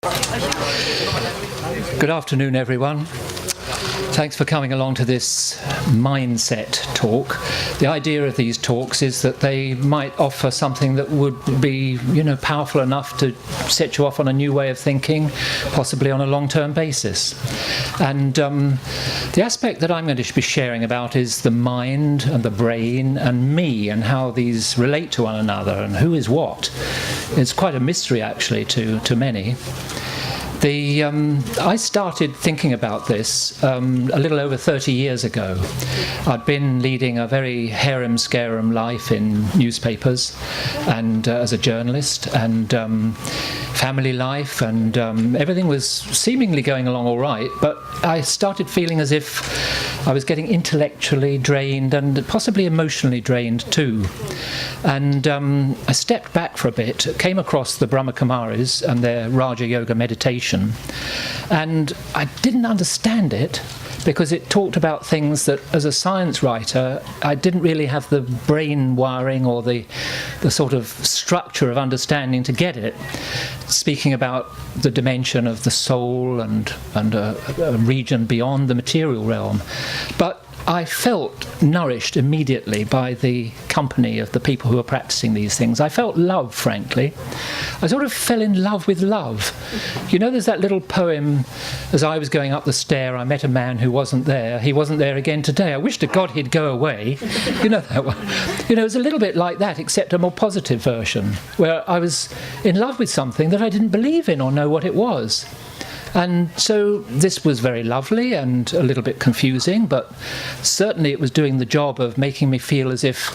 Good afternoon, everyone. Thanks for coming along to this mindset talk. The idea of these talks is that they might offer something that would be, powerful enough to set you off on a new way of thinking, possibly on a long-term basis. And the aspect that I'm going to be sharing about is the mind and the brain and me and how these relate to one another and who is what. It's quite a mystery, actually, to many. I started thinking about this a little over 30 years ago. I'd been leading a very harem-scarum life in newspapers and as a journalist and family life, and everything was seemingly going along all right, but I started feeling as if I was getting intellectually drained and possibly emotionally drained too. And I stepped back for a bit, came across the Brahma Kumaris and their Raja Yoga meditation, and I didn't understand it because it talked about things that, as a science writer, I didn't really have the brain wiring or the sort of structure of understanding to get it, speaking about the dimension of the soul and a region beyond the material realm. But I felt nourished immediately by the company of the people who were practicing these things. I felt love, frankly. I sort of fell in love with love. There's that little poem, as I was going up the stair, I met a man who wasn't there. He wasn't there again today. I wish to God he'd go away. You know that one. It was a little bit like that, except a more positive version, where I was in love with something that I didn't believe in or know what it was. And so this was very lovely and a little bit confusing, but certainly it was doing the job of making me feel as if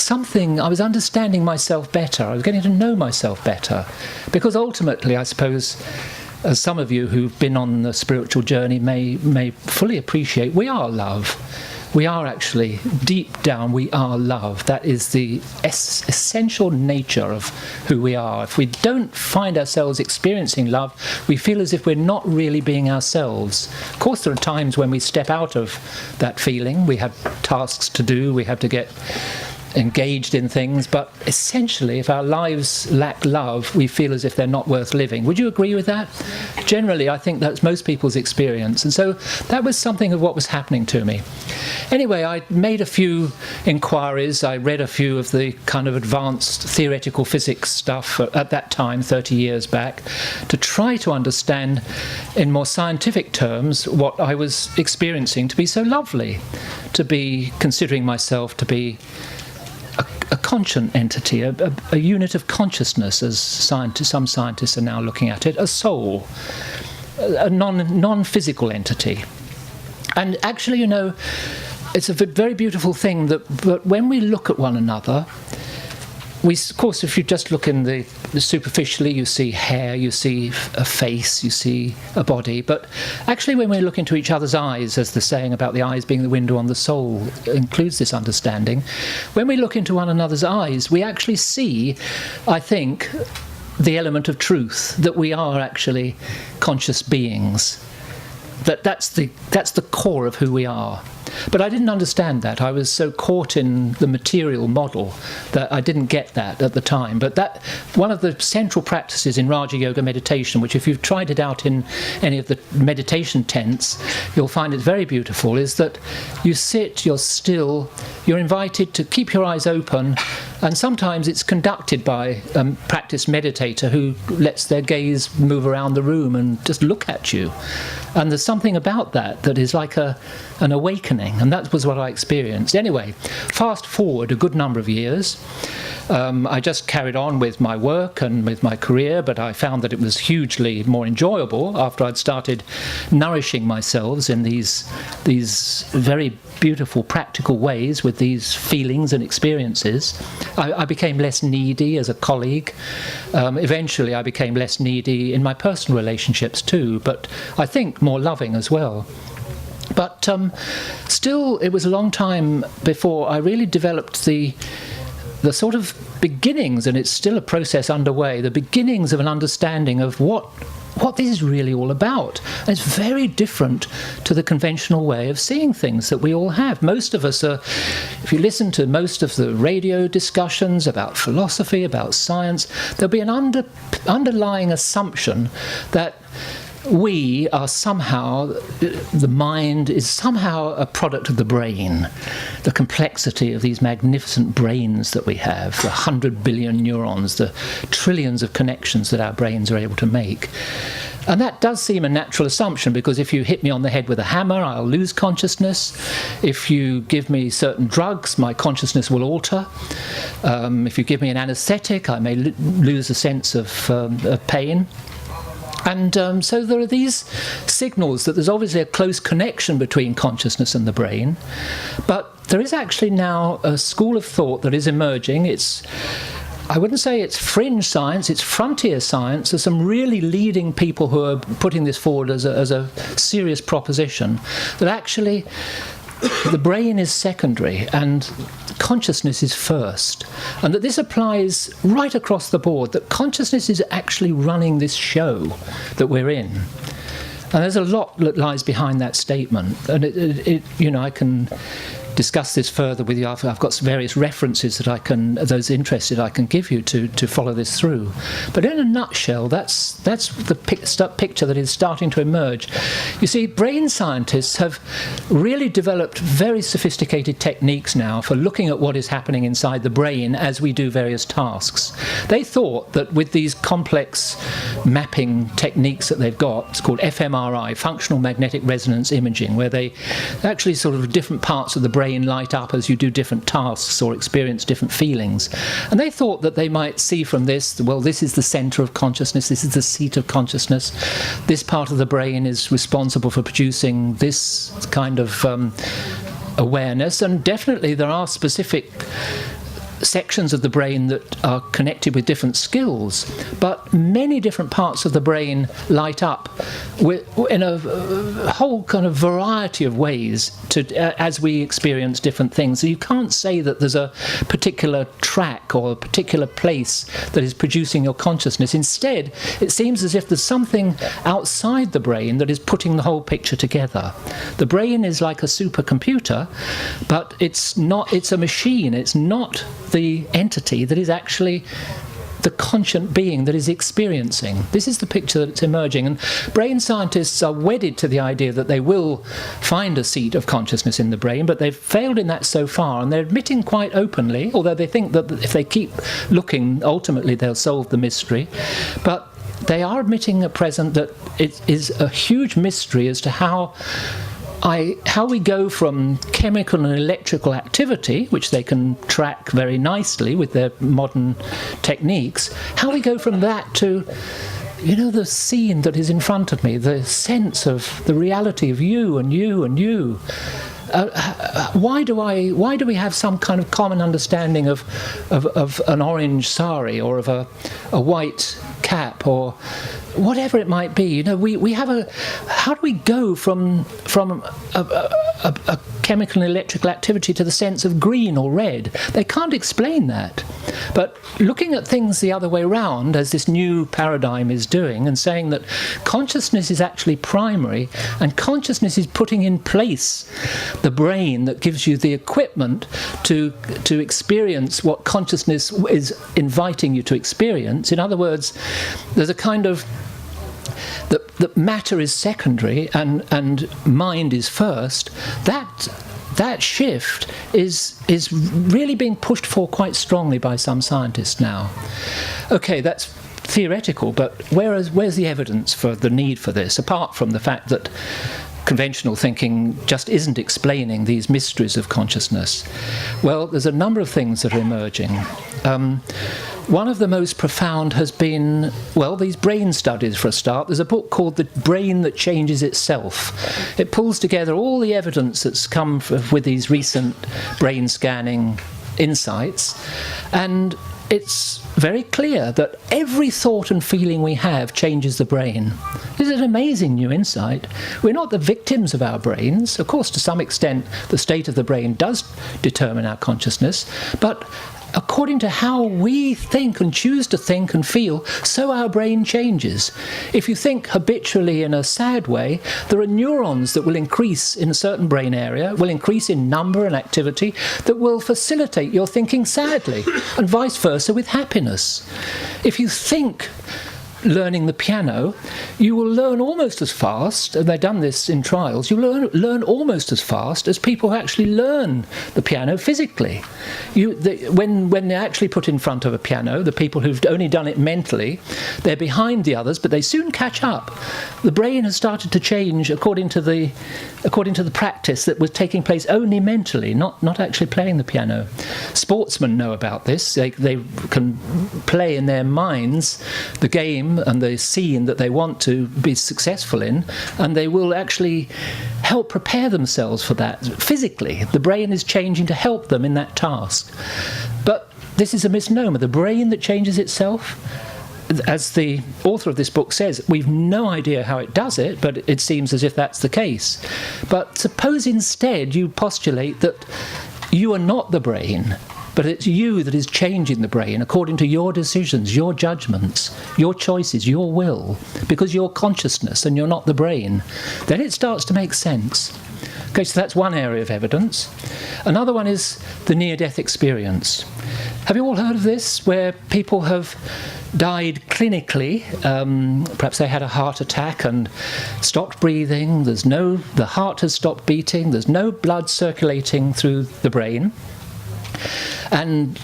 I was understanding myself better. I was getting to know myself better. Because ultimately, I suppose, as some of you who've been on the spiritual journey may fully appreciate, we are love. We are actually, deep down, we are love. That is the essential nature of who we are. If we don't find ourselves experiencing love, we feel as if we're not really being ourselves. Of course, there are times when we step out of that feeling. We have tasks to do. We have to get engaged in things, but essentially, if our lives lack love, we feel as if they're not worth living. Would you agree with that? Generally, I think that's most people's experience, and so that was something of what was happening to me. Anyway, I made a few inquiries. I read a few of the kind of advanced theoretical physics stuff at that time, 30 years back, to try to understand in more scientific terms what I was experiencing to be so lovely, to be considering myself to be a conscient entity, a unit of consciousness, as some scientists are now looking at it, a soul, a non-physical entity. And actually, it's a very beautiful thing that when we look at one another, of course, if you just look in the superficially, you see hair, you see a face, you see a body. But actually, when we look into each other's eyes, as the saying about the eyes being the window on the soul includes this understanding, when we look into one another's eyes, we actually see, I think, the element of truth, that we are actually conscious beings. That's the core of who we are. But I didn't understand that. I was so caught in the material model that I didn't get that at the time. But that one of the central practices in Raja Yoga meditation, which if you've tried it out in any of the meditation tents, you'll find it very beautiful, is that you sit, you're still, you're invited to keep your eyes open, and sometimes it's conducted by a practiced meditator who lets their gaze move around the room and just look at you. And there's something about that is like an awakening, and that was what I experienced. Anyway, fast forward a good number of years. I just carried on with my work and with my career, but I found that it was hugely more enjoyable after I'd started nourishing myself in these very beautiful, practical ways with these feelings and experiences. I became less needy as a colleague. Eventually, I became less needy in my personal relationships too, but I think more loving as well. But still, it was a long time before I really developed the sort of beginnings, and it's still a process underway, the beginnings of an understanding of what what this is really all about. And it's very different to the conventional way of seeing things that we all have. Most of us are, if you listen to most of the radio discussions about philosophy, about science, there'll be an underlying assumption that we are somehow, the mind is somehow a product of the brain. The complexity of these magnificent brains that we have, the 100 billion neurons, the trillions of connections that our brains are able to make. And that does seem a natural assumption, because if you hit me on the head with a hammer, I'll lose consciousness. If you give me certain drugs, my consciousness will alter. If you give me an anaesthetic, I may lose a sense of pain. And so there are these signals that there's obviously a close connection between consciousness and the brain. But there is actually now a school of thought that is emerging. I wouldn't say it's fringe science, it's frontier science. There's some really leading people who are putting this forward as a serious proposition, that actually the brain is secondary and consciousness is first. And that this applies right across the board, that consciousness is actually running this show that we're in. And there's a lot that lies behind that statement. And I can discuss this further with you. I've got various references that those interested, I can give you to follow this through. But in a nutshell, that's the picture that is starting to emerge. You see, brain scientists have really developed very sophisticated techniques now for looking at what is happening inside the brain as we do various tasks. They thought that with these complex mapping techniques that they've got, it's called fMRI, functional magnetic resonance imaging, where they actually sort of different parts of the brain light up as you do different tasks or experience different feelings. And they thought that they might see from this, well, this is the centre of consciousness, this is the seat of consciousness, this part of the brain is responsible for producing this kind of awareness. And definitely there are specific sections of the brain that are connected with different skills, but many different parts of the brain light up in a whole kind of variety of ways as we experience different things. So you can't say that there's a particular track or a particular place that is producing your consciousness. Instead, it seems as if there's something outside the brain that is putting the whole picture together. The brain is like a supercomputer, but it's a machine. It's not the entity that is actually the conscient being that is experiencing. This is the picture that's emerging, and brain scientists are wedded to the idea that they will find a seat of consciousness in the brain, but they've failed in that so far, and they're admitting quite openly, although they think that if they keep looking, ultimately they'll solve the mystery. But they are admitting at present that it is a huge mystery as to how we go from chemical and electrical activity, which they can track very nicely with their modern techniques, how we go from that to, the scene that is in front of me, the sense of the reality of you and you and you. Why do we have some kind of common understanding of an orange sari or of a white cap or whatever it might be? We have how do we go from a chemical and electrical activity to the sense of green or red? They can't explain that. But looking at things the other way round, as this new paradigm is doing, and saying that consciousness is actually primary, and consciousness is putting in place the brain that gives you the equipment to experience what consciousness is inviting you to experience. In other words, there's a kind of that matter is secondary and mind is first. That shift is really being pushed for quite strongly by some scientists now. Okay, that's theoretical, but where's the evidence for the need for this, apart from the fact that conventional thinking just isn't explaining these mysteries of consciousness? Well, there's a number of things that are emerging. One of the most profound has been, these brain studies for a start. There's a book called The Brain That Changes Itself. It pulls together all the evidence that's come with these recent brain scanning insights, and it's very clear that every thought and feeling we have changes the brain. This is an amazing new insight. We're not the victims of our brains. Of course, to some extent, the state of the brain does determine our consciousness, but according to how we think and choose to think and feel, so our brain changes. If you think habitually in a sad way, there are neurons that will increase in a certain brain area, will increase in number and activity, that will facilitate your thinking sadly, and vice versa with happiness. If you think learning the piano, you will learn almost as fast, and they've done this in trials, you learn almost as fast as people who actually learn the piano physically. When they're actually put in front of a piano, the people who've only done it mentally, they're behind the others, but they soon catch up. The brain has started to change according to the practice that was taking place only mentally, not actually playing the piano. Sportsmen know about this. They can play in their minds the game and the scene that they want to be successful in, and they will actually help prepare themselves for that physically. The brain is changing to help them in that task. But this is a misnomer. The brain that changes itself, as the author of this book says, we've no idea how it does it, but it seems as if that's the case. But suppose instead you postulate that you are not the brain, but it's you that is changing the brain according to your decisions, your judgments, your choices, your will, because you're consciousness and you're not the brain. Then it starts to make sense. Okay, so that's one area of evidence. Another one is the near-death experience. Have you all heard of this, where people have died clinically? Perhaps they had a heart attack and stopped breathing. The heart has stopped beating. There's no blood circulating through the brain. And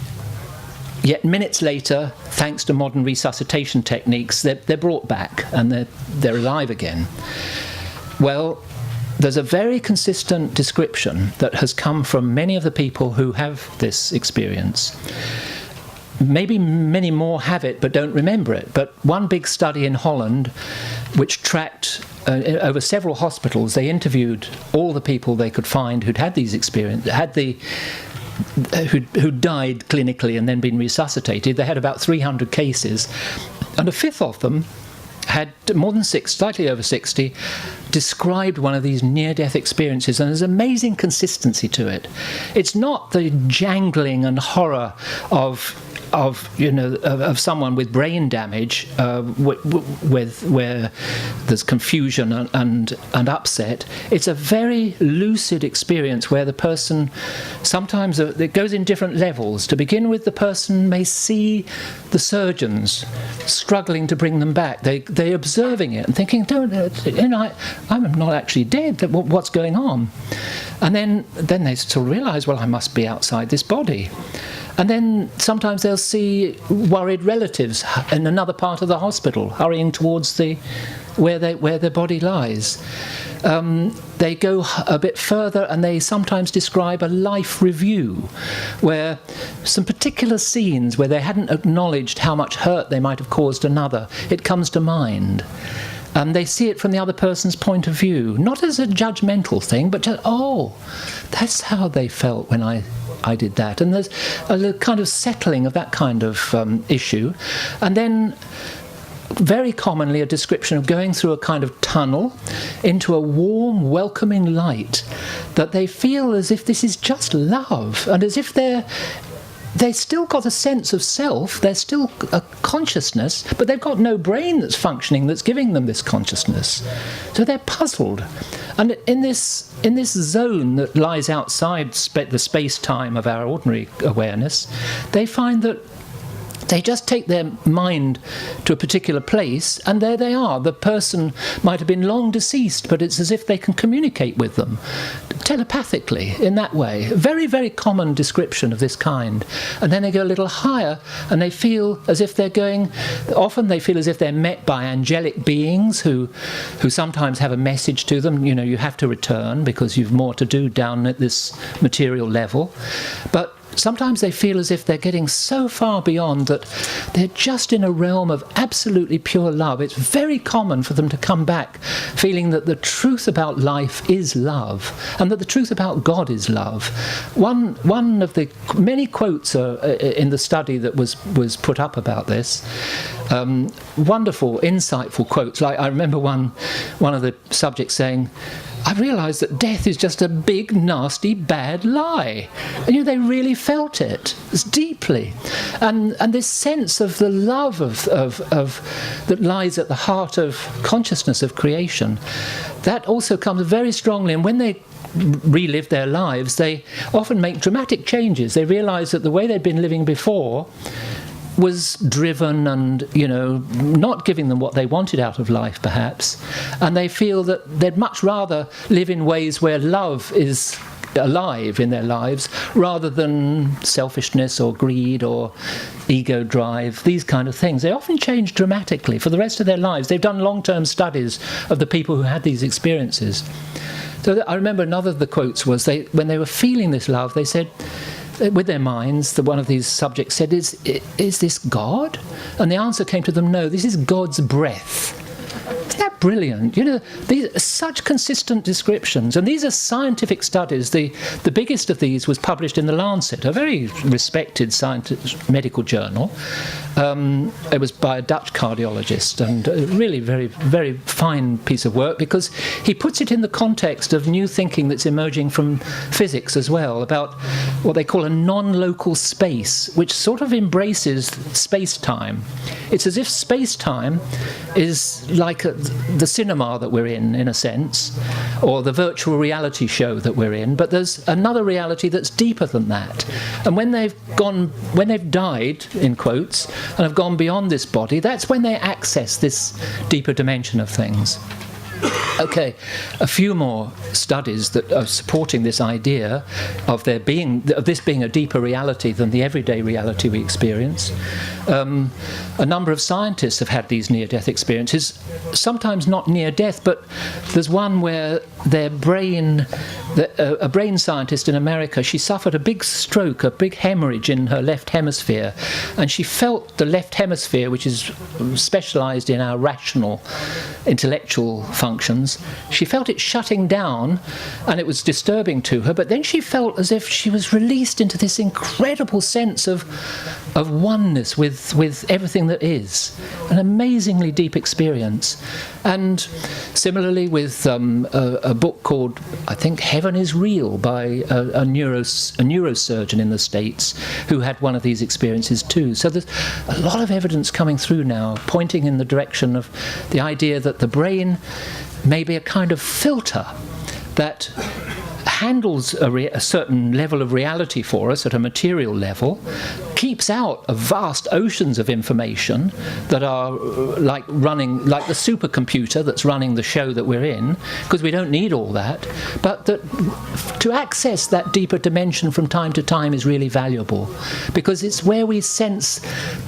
yet minutes later, thanks to modern resuscitation techniques, they're brought back and they're alive again. Well, there's a very consistent description that has come from many of the people who have this experience. Maybe many more have it but don't remember it. But one big study in Holland, which tracked over several hospitals, they interviewed all the people they could find who'd had these experiences, who died clinically and then been resuscitated. They had about 300 cases, and a fifth of them had more than slightly over 60, described one of these near-death experiences, and there's amazing consistency to it. It's not the jangling and horror of someone with brain damage, where there's confusion and upset. It's a very lucid experience where the person, sometimes it goes in different levels. To begin with, the person may see the surgeons struggling to bring them back. They're observing it and thinking, I'm not actually dead. What's going on? And then they sort of realise, well, I must be outside this body. And then sometimes they'll see worried relatives in another part of the hospital hurrying towards where their body lies. They go a bit further and they sometimes describe a life review, where some particular scenes where they hadn't acknowledged how much hurt they might have caused another, it comes to mind. They see it from the other person's point of view, not as a judgmental thing, but just, that's how they felt when I did that. And there's a kind of settling of that kind of issue. And then very commonly a description of going through a kind of tunnel into a warm, welcoming light, that they feel as if this is just love, and as if they still got a sense of self, they're still a consciousness, but they've got no brain that's functioning, that's giving them this consciousness. So they're puzzled. And in this zone that lies outside the space-time of our ordinary awareness, they find that they just take their mind to a particular place, and there they are. The person might have been long deceased, but it's as if they can communicate with them telepathically in that way. Very, very common description of this kind. And then they go a little higher, and they feel as if often they feel as if they're met by angelic beings who sometimes have a message to them. You have to return because you've more to do down at this material level. But sometimes they feel as if they're getting so far beyond that they're just in a realm of absolutely pure love. It's very common for them to come back feeling that the truth about life is love, and that the truth about God is love. One of the many quotes in the study that was put up about this Wonderful, insightful quotes. Like I remember one of the subjects saying, I realised that death is just a big, nasty, bad lie. And they really felt it deeply. And this sense of the love that lies at the heart of consciousness of creation, that also comes very strongly. And when they relive their lives, they often make dramatic changes. They realise that the way they'd been living before was driven and, not giving them what they wanted out of life, perhaps. And they feel that they'd much rather live in ways where love is alive in their lives, rather than selfishness or greed or ego drive, these kind of things. They often change dramatically for the rest of their lives. They've done long-term studies of the people who had these experiences. So I remember another of the quotes was, when they were feeling this love, they said, with their minds, one of these subjects said, is this God? And the answer came to them, no, this is God's breath. Isn't that brilliant? These are such consistent descriptions. And these are scientific studies. The biggest of these was published in The Lancet, a very respected medical journal. It was by a Dutch cardiologist, and really very, very fine piece of work, because he puts it in the context of new thinking that's emerging from physics as well, about what they call a non-local space, which sort of embraces space-time. It's as if space-time is like the cinema that we're in a sense, or the virtual reality show that we're in, but there's another reality that's deeper than that. And when they've died, in quotes, and have gone beyond this body, that's when they access this deeper dimension of things. Okay, a few more studies that are supporting this idea of this being a deeper reality than the everyday reality we experience. A number of scientists have had these near-death experiences, sometimes not near-death, but there's one where a brain scientist in America, she suffered a big stroke, a big hemorrhage in her left hemisphere, and she felt the left hemisphere, which is specialised in our rational, intellectual functions, she felt it shutting down, and it was disturbing to her, but then she felt as if she was released into this incredible sense of oneness with everything that is. An amazingly deep experience. And similarly with a book called, I think, Heaven is Real, by a neurosurgeon in the States who had one of these experiences too. So there's a lot of evidence coming through now pointing in the direction of the idea that the brain may be a kind of filter that handles a certain level of reality for us at a material level, keeps out of vast oceans of information that are like the supercomputer that's running the show that we're in, because we don't need all that, but that to access that deeper dimension from time to time is really valuable, because it's where we sense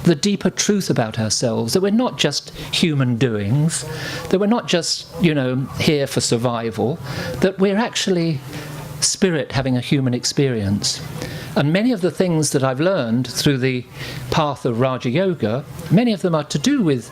the deeper truth about ourselves, that we're not just human doings, that we're not just, here for survival, that we're actually spirit having a human experience. And many of the things that I've learned through the path of Raja Yoga, many of them are to do with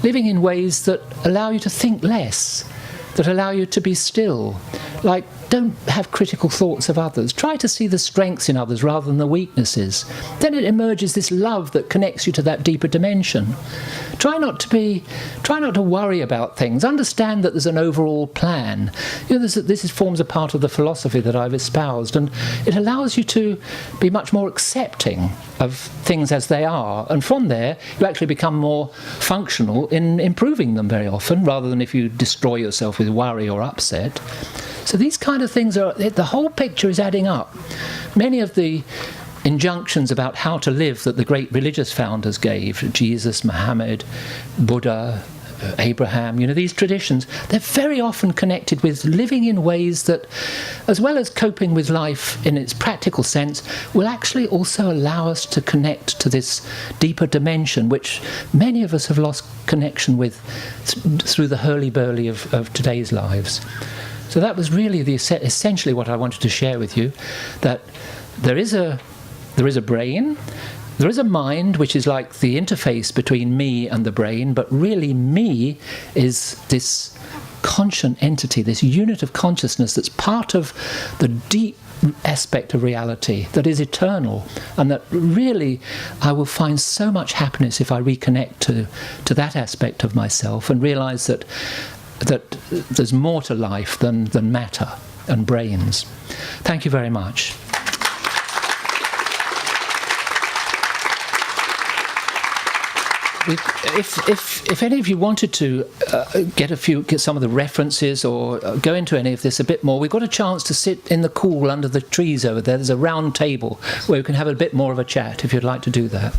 living in ways that allow you to think less, that allow you to be still. Like, don't have critical thoughts of others. Try to see the strengths in others rather than the weaknesses. Then it emerges this love that connects you to that deeper dimension. Try not to worry about things. Understand that there's an overall plan. This forms a part of the philosophy that I've espoused, and it allows you to be much more accepting of things as they are. And from there, you actually become more functional in improving them very often, rather than if you destroy yourself with worry or upset. So these kind of things the whole picture is adding up. Many of the injunctions about how to live that the great religious founders gave, Jesus, Muhammad, Buddha, Abraham, these traditions, they're very often connected with living in ways that, as well as coping with life in its practical sense, will actually also allow us to connect to this deeper dimension, which many of us have lost connection with through the hurly-burly of today's lives. So that was really essentially what I wanted to share with you, that there is a brain, there is a mind, which is like the interface between me and the brain, but really me is this conscient entity, this unit of consciousness that's part of the deep aspect of reality that is eternal, and that really I will find so much happiness if I reconnect to that aspect of myself and realise that there's more to life than matter and brains. Thank you very much. If any of you wanted to get some of the references or go into any of this a bit more, we've got a chance to sit in the cool under the trees over there. There's a round table where we can have a bit more of a chat if you'd like to do that.